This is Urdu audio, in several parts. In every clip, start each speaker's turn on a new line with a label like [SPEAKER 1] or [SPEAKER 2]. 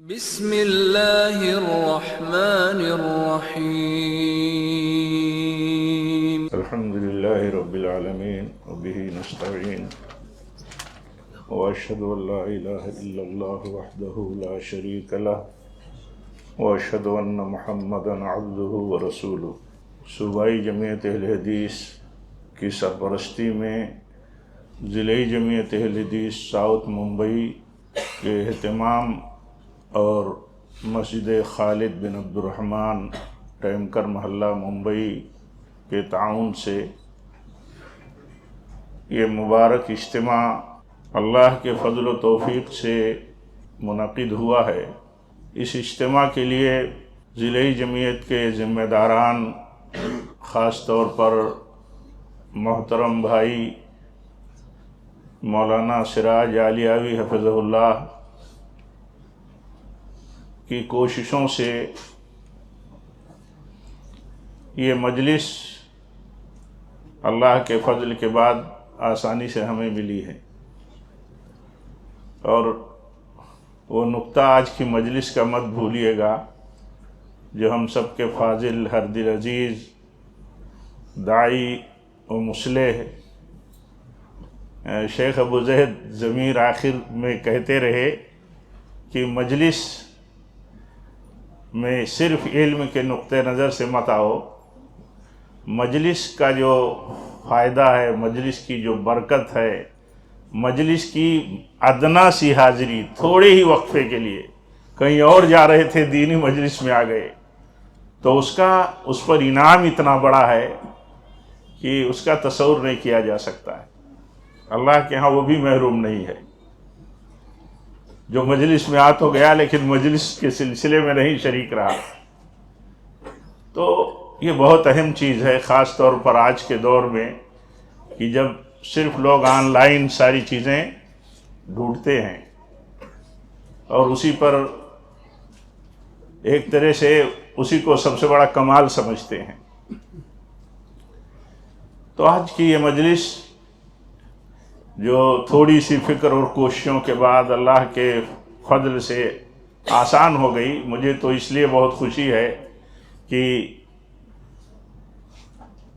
[SPEAKER 1] بسم اللہ الرحمن الرحیم
[SPEAKER 2] الحمد للہ رب العالمین وبہ نستعین واشہد ان لا الہ الا اللہ وحدہ لا شریک لہ واشہد ان محمدا عبدہ ورسولہ۔ صوبائی جمعیت اہل حدیث کی سرپرستی میں ضلعی جمعیت اہل حدیث ساؤتھ ممبئی کے اہتمام اور مسجد خالد بن عبد الرحمن ٹیمکر محلہ ممبئی کے تعاون سے یہ مبارک اجتماع اللہ کے فضل و توفیق سے منعقد ہوا ہے۔ اس اجتماع کے لیے ضلعی جمعیت کے ذمہ داران، خاص طور پر محترم بھائی مولانا سراج عالیاوی حفظہ اللہ کی کوششوں سے یہ مجلس اللہ کے فضل کے بعد آسانی سے ہمیں ملی ہے، اور وہ نقطہ آج کی مجلس کا مت بھولیے گا جو ہم سب کے فاضل، ہر دل عزیز، داعی و مصلح شیخ ابو زید ضمیر آخر میں کہتے رہے کہ مجلس میں صرف علم کے نقطہ نظر سے مت آؤ، مجلس کا جو فائدہ ہے، مجلس کی جو برکت ہے، مجلس کی ادنا سی حاضری، تھوڑے ہی وقفے کے لیے کہیں اور جا رہے تھے، دینی مجلس میں آ گئے تو اس پر انعام اتنا بڑا ہے کہ اس کا تصور نہیں کیا جا سکتا ہے۔ اللہ کے ہاں وہ بھی محروم نہیں ہے جو مجلس میں آ تو گیا لیکن مجلس کے سلسلے میں نہیں شریک رہا۔ تو یہ بہت اہم چیز ہے، خاص طور پر آج کے دور میں کہ جب صرف لوگ آن لائن ساری چیزیں ڈھونڈتے ہیں اور اسی پر ایک طرح سے اسی کو سب سے بڑا کمال سمجھتے ہیں۔ تو آج کی یہ مجلس جو تھوڑی سی فکر اور کوششوں کے بعد اللہ کے فضل سے آسان ہو گئی، مجھے تو اس لیے بہت خوشی ہے کہ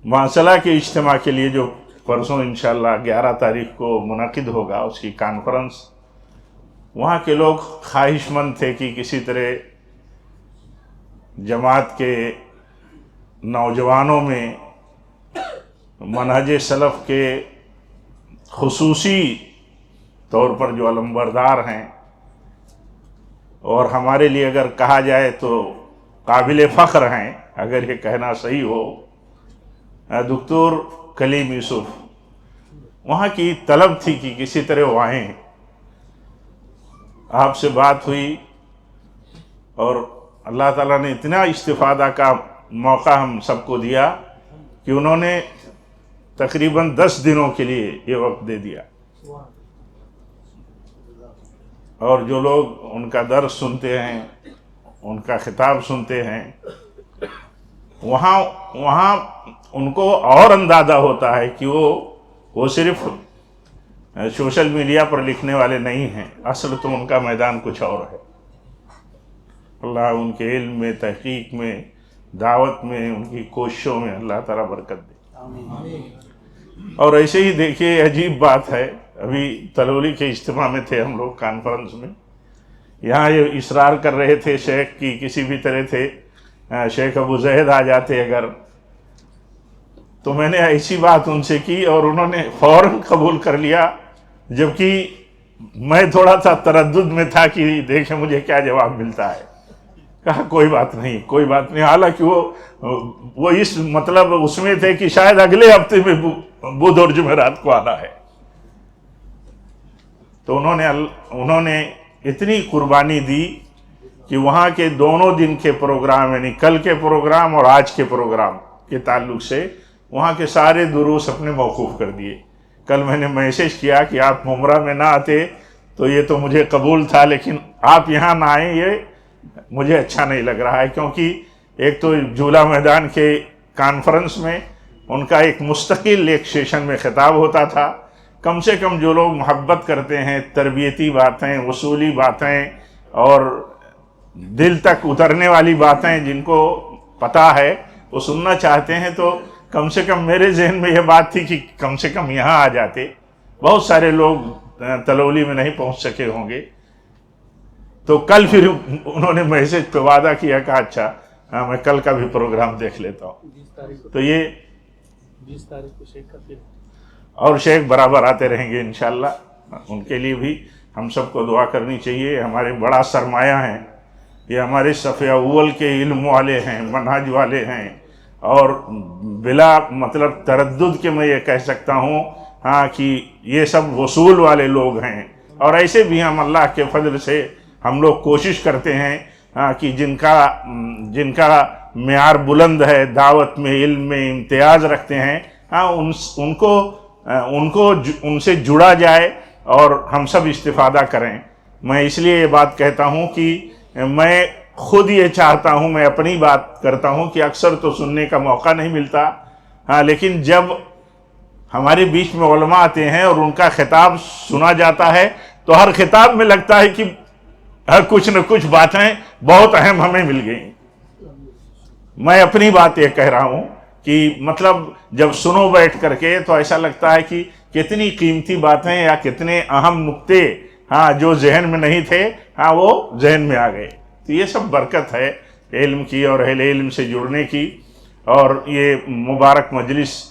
[SPEAKER 2] مواصلہ کے اجتماع کے لیے جو پرسوں انشاءاللہ 11 تاریخ کو منعقد ہوگا، اس کی کانفرنس، وہاں کے لوگ خواہش مند تھے کہ کسی طرح جماعت کے نوجوانوں میں منہج سلف کے خصوصی طور پر جو علمبردار ہیں اور ہمارے لیے اگر کہا جائے تو قابل فخر ہیں، اگر یہ کہنا صحیح ہو، دکتور کلیم یوسف، وہاں کی طلب تھی کہ کسی طرح وہ آئیں۔ آپ سے بات ہوئی اور اللہ تعالیٰ نے اتنا استفادہ کا موقع ہم سب کو دیا کہ انہوں نے تقریباً 10 دنوں کے لیے یہ وقت دے دیا، اور جو لوگ ان کا درس سنتے ہیں، ان کا خطاب سنتے ہیں، وہاں ان کو اور اندازہ ہوتا ہے کہ وہ صرف سوشل میڈیا پر لکھنے والے نہیں ہیں، اصل تو ان کا میدان کچھ اور ہے۔ اللہ ان کے علم میں، تحقیق میں، دعوت میں، ان کی کوششوں میں اللہ تعالیٰ برکت دے۔ اور ایسے ہی دیکھیے، عجیب بات ہے، ابھی تلولی کے اجتماع میں تھے ہم لوگ، کانفرنس میں، یہاں یہ اصرار کر رہے تھے شیخ کی کسی بھی طرح تھے شیخ ابو زید آ جاتے اگر، تو میں نے ایسی بات ان سے کی اور انہوں نے فوراً قبول کر لیا، جبکہ میں تھوڑا سا تردد میں تھا کہ دیکھیں مجھے کیا جواب ملتا ہے۔ کہا کوئی بات نہیں، کوئی بات نہیں، حالانکہ وہ اس مطلب اس میں تھے کہ شاید اگلے ہفتے میں بدھ اور جمعرات کو آنا ہے۔ تو انہوں نے اتنی قربانی دی کہ وہاں کے دونوں دن کے پروگرام، یعنی کل کے پروگرام اور آج کے پروگرام کے تعلق سے وہاں کے سارے دروس اپنے موقوف کر دیے۔ کل میں نے میسیج کیا کہ آپ ممرہ میں نہ آتے تو یہ تو مجھے قبول تھا، لیکن آپ یہاں نہ آئیں یہ مجھے اچھا نہیں لگ رہا ہے، کیونکہ ایک تو جولا میدان کے کانفرنس میں ان کا ایک مستقل ایک سیشن میں خطاب ہوتا تھا، کم سے کم جو لوگ محبت کرتے ہیں، تربیتی باتیں، اصولی باتیں اور دل تک اترنے والی باتیں جن کو پتہ ہے وہ سننا چاہتے ہیں، تو کم سے کم میرے ذہن میں یہ بات تھی کہ کم سے کم یہاں آ جاتے. بہت سارے لوگ تلولی میں نہیں پہنچ سکے ہوں گے. تو کل پھر انہوں نے میسج پہ وعدہ کیا کہ اچھا ہاں میں کل کا بھی پروگرام دیکھ لیتا ہوں. تو یہ
[SPEAKER 3] 20 تاریخ کو شیخ کا پھر
[SPEAKER 2] اور شیخ برابر آتے رہیں گے انشاءاللہ. ان کے لیے بھی ہم سب کو دعا کرنی چاہیے. ہمارے بڑا سرمایہ ہیں یہ، ہمارے صف اول کے علم والے ہیں، منہج والے ہیں، اور بلا مطلب تردد کے میں یہ کہہ سکتا ہوں ہاں کہ یہ سب وصول والے لوگ ہیں. اور ایسے بھی ہم اللہ کے فضل سے ہم لوگ کوشش کرتے ہیں ہاں کہ جن کا معیار بلند ہے، دعوت میں علم میں امتیاز رکھتے ہیں، ہاں ان سے جڑا جائے اور ہم سب استفادہ کریں. میں اس لیے یہ بات کہتا ہوں کہ میں خود یہ چاہتا ہوں، میں اپنی بات کرتا ہوں کہ اکثر تو سننے کا موقع نہیں ملتا ہاں، لیکن جب ہمارے بیچ میں علماء آتے ہیں اور ان کا خطاب سنا جاتا ہے تو ہر خطاب میں لگتا ہے کہ کچھ نہ کچھ باتیں بہت اہم ہمیں مل گئیں. میں اپنی بات یہ کہہ رہا ہوں کہ مطلب جب سنو بیٹھ کر کے تو ایسا لگتا ہے کہ کتنی قیمتی باتیں یا کتنے اہم نقطے ہاں جو ذہن میں نہیں تھے ہاں وہ ذہن میں آ گئے. تو یہ سب برکت ہے علم کی اور اہل علم سے جڑنے کی. اور یہ مبارک مجلس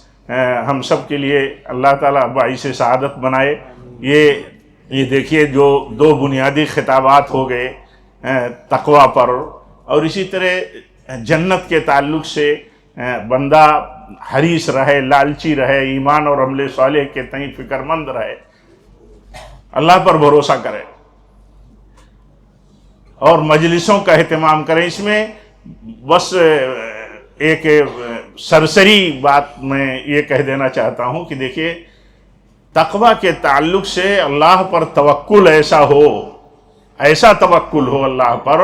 [SPEAKER 2] ہم سب کے لیے اللہ تعالیٰ باعث سعادت بنائے. یہ دیکھیے جو 2 بنیادی خطابات ہو گئے تقویٰ پر، اور اسی طرح جنت کے تعلق سے بندہ حریص رہے، لالچی رہے، ایمان اور عمل صالح کے تئیں فکر مند رہے، اللہ پر بھروسہ کرے اور مجلسوں کا اہتمام کریں. اس میں بس ایک سرسری بات میں یہ کہہ دینا چاہتا ہوں کہ دیکھیے تقویٰ کے تعلق سے اللہ پر توکل ایسا توکل ہو اللہ پر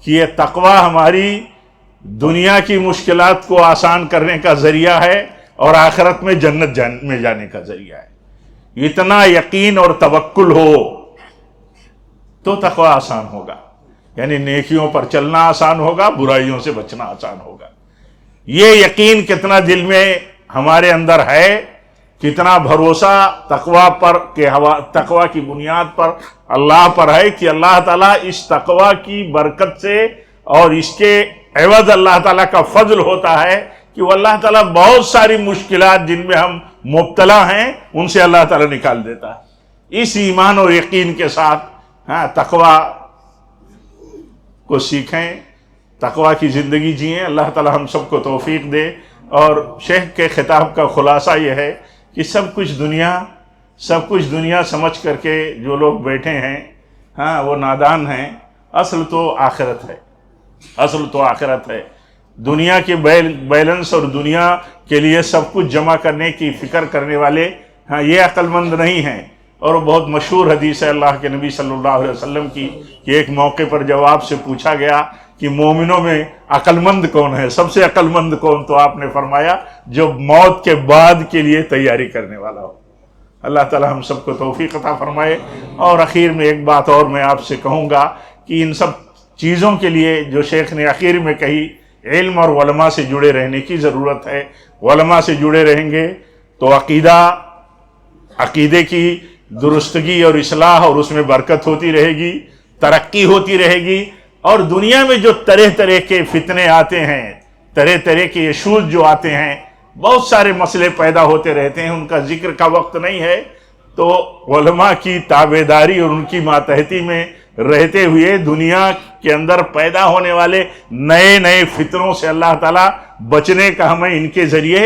[SPEAKER 2] کہ یہ تقویٰ ہماری دنیا کی مشکلات کو آسان کرنے کا ذریعہ ہے اور آخرت میں جنت میں جانے کا ذریعہ ہے. اتنا یقین اور توکل ہو تو تقویٰ آسان ہوگا، یعنی نیکیوں پر چلنا آسان ہوگا، برائیوں سے بچنا آسان ہوگا. یہ یقین کتنا دل میں ہمارے اندر ہے، کتنا بھروسہ تقویٰ پر تقویٰ کی بنیاد پر اللہ پر ہے کہ اللہ تعالیٰ اس تقویٰ کی برکت سے اور اس کے عوض اللہ تعالیٰ کا فضل ہوتا ہے کہ وہ اللہ تعالیٰ بہت ساری مشکلات جن میں ہم مبتلا ہیں ان سے اللہ تعالیٰ نکال دیتا ہے. اس ایمان اور یقین کے ساتھ تقویٰ کو سیکھیں، تقویٰ کی زندگی جئیں. اللہ تعالیٰ ہم سب کو توفیق دے. اور شیخ کے خطاب کا خلاصہ یہ ہے کہ سب کچھ دنیا سمجھ کر کے جو لوگ بیٹھے ہیں وہ نادان ہیں. اصل تو آخرت ہے. دنیا کے بیلنس اور دنیا کے لیے سب کچھ جمع کرنے کی فکر کرنے والے یہ عقل مند نہیں ہیں. اور وہ بہت مشہور حدیث ہے اللہ کے نبی صلی اللہ علیہ وسلم کی کہ ایک موقع پر جب آپ سے پوچھا گیا کہ مومنوں میں عقل مند کون ہے، سب سے عقل مند کون، تو آپ نے فرمایا جو موت کے بعد کے لیے تیاری کرنے والا ہو. اللہ تعالیٰ ہم سب کو توفیق عطا فرمائے. اور اخیر میں ایک بات اور میں آپ سے کہوں گا کہ ان سب چیزوں کے لیے جو شیخ نے اخیر میں کہی، علم اور علماء سے جڑے رہنے کی ضرورت ہے. علماء سے جڑے رہیں گے تو عقیدے کی درستگی اور اصلاح اور اس میں برکت ہوتی رہے گی، ترقی ہوتی رہے گی. اور دنیا میں جو طرح طرح کے فتنے آتے ہیں، طرح طرح کے ایشوز جو آتے ہیں، بہت سارے مسئلے پیدا ہوتے رہتے ہیں، ان کا ذکر کا وقت نہیں ہے. تو علماء کی تابعداری اور ان کی ماتحتی میں رہتے ہوئے دنیا کے اندر پیدا ہونے والے نئے فتنوں سے اللہ تعالیٰ بچنے کا ہمیں ان کے ذریعے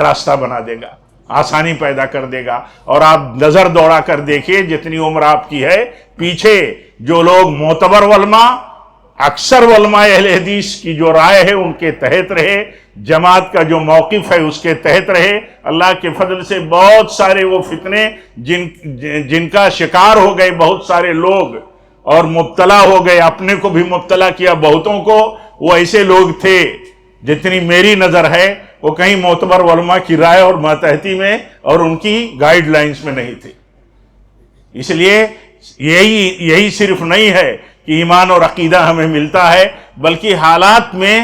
[SPEAKER 2] راستہ بنا دے گا، آسانی پیدا کر دے گا. اور آپ نظر دوڑا کر دیکھیے جتنی عمر آپ کی ہے، پیچھے جو لوگ معتبر علماء، اکثر علماء اہل حدیث کی جو رائے ہے ان کے تحت رہے، جماعت کا جو موقف ہے اس کے تحت رہے، اللہ کے فضل سے بہت سارے وہ فتنے جن کا شکار ہو گئے بہت سارے لوگ اور مبتلا ہو گئے، اپنے کو بھی مبتلا کیا بہتوں کو، وہ ایسے لوگ تھے جتنی میری نظر ہے وہ کہیں معتبر علماء کی رائے اور ماتحتی میں اور ان کی گائیڈ لائنز میں نہیں تھے. اس لیے یہی صرف نہیں ہے کہ ایمان اور عقیدہ ہمیں ملتا ہے، بلکہ حالات میں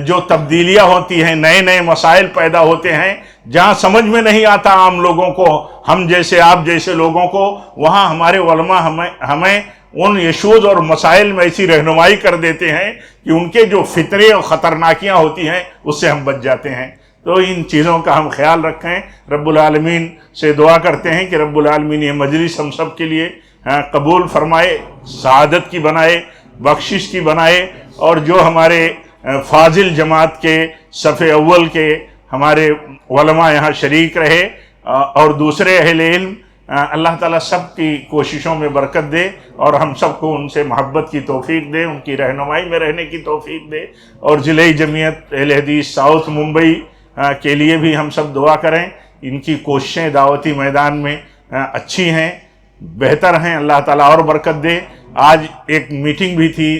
[SPEAKER 2] جو تبدیلیاں ہوتی ہیں، نئے نئے مسائل پیدا ہوتے ہیں، جہاں سمجھ میں نہیں آتا عام لوگوں کو، ہم جیسے آپ جیسے لوگوں کو، وہاں ہمارے علماء ہمیں ان ایشوز اور مسائل میں ایسی رہنمائی کر دیتے ہیں کہ ان کے جو فطرے اور خطرناکیاں ہوتی ہیں اس سے ہم بچ جاتے ہیں۔ تو ان چیزوں کا ہم خیال رکھیں، رب العالمین سے دعا کرتے ہیں کہ رب العالمین یہ مجلس ہم سب کے لیے قبول فرمائے، سعادت کی بنائے، بخشش کی بنائے، اور جو ہمارے فاضل جماعت کے صف اول کے ہمارے علماء یہاں شریک رہے اور دوسرے اہل علم، اللہ تعالیٰ سب کی کوششوں میں برکت دے اور ہم سب کو ان سے محبت کی توفیق دے، ان کی رہنمائی میں رہنے کی توفیق دے، اور ضلع جمعیت اہل حدیث ساؤتھ ممبئی کے لیے بھی ہم سب دعا کریں۔ ان کی کوششیں دعوتی میدان میں اچھی ہیں، بہتر ہیں، اللہ تعالیٰ اور برکت دے۔ آج ایک میٹنگ بھی تھی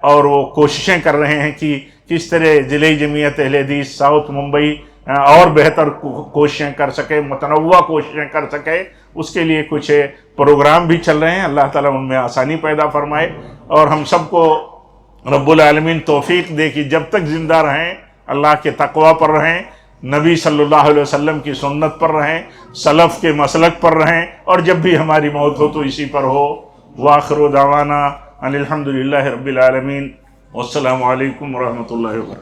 [SPEAKER 2] اور وہ کوششیں کر رہے ہیں کہ کس طرح ضلع جمعیت اہل حدیث ساؤتھ ممبئی اور بہتر کوششیں کر سکے، متنوع کوششیں کر سکے، اس کے لیے کچھ پروگرام بھی چل رہے ہیں۔ اللہ تعالیٰ ان میں آسانی پیدا فرمائے اور ہم سب کو رب العالمین توفیق دے کہ جب تک زندہ رہیں اللہ کے تقوی پر رہیں، نبی صلی اللہ علیہ وسلم کی سنت پر رہیں، سلف کے مسلک پر رہیں، اور جب بھی ہماری موت ہو تو اسی پر ہو۔ وآخر دعوانا ان الحمد للہ رب العالمین، والسلام علیکم ورحمۃ اللہ وبرکاتہ۔